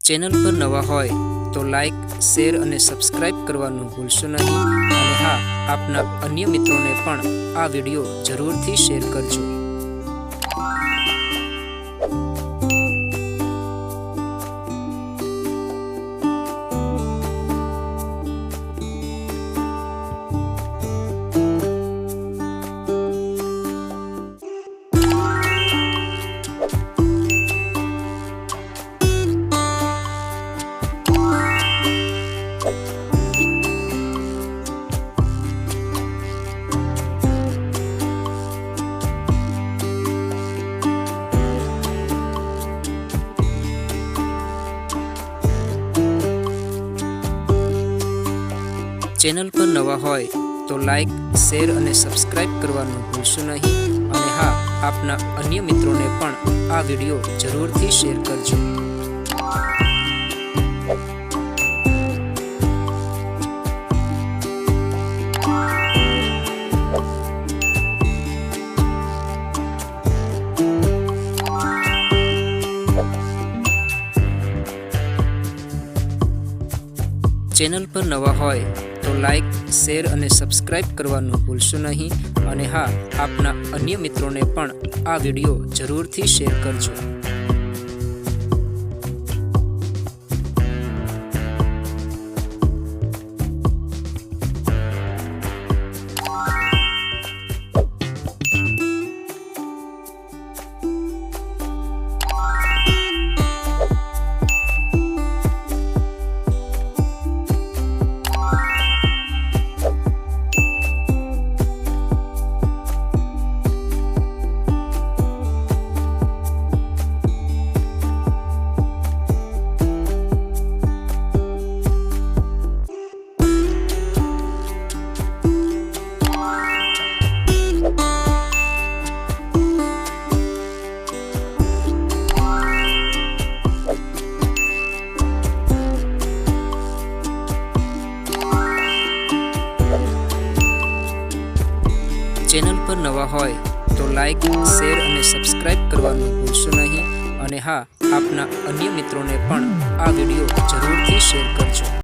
Channel पर नवा होय तो लाइक शेर और सब्सक्राइब करवानुं भूलशो नहीं और हाँ आपना अन्य मित्रों ने पण आ वीडियो जरूर थी शेर करजो। चैनल पर नवा होय तो लाइक शेर और सब्सक्राइब करवानुं भूलशो नहीं और हाँ आपना अन्य मित्रों ने पण आ वीडियो जरूर थी शेर करजो। चैनल पर नवा होय तो लाइक शेर और सब्सक्राइब करवानुं भूलशो नहीं और हाँ आपना अन्य मित्रों ने पण आ वीडियो जरूर थी शेर करजो। चैनल पर नवा होय तो लाइक शेर और सब्सक्राइब करवानुं भूलशो नहीं और हाँ आपना अन्य मित्रों ने पण आ वीडियो जरूर थी शेर करजो।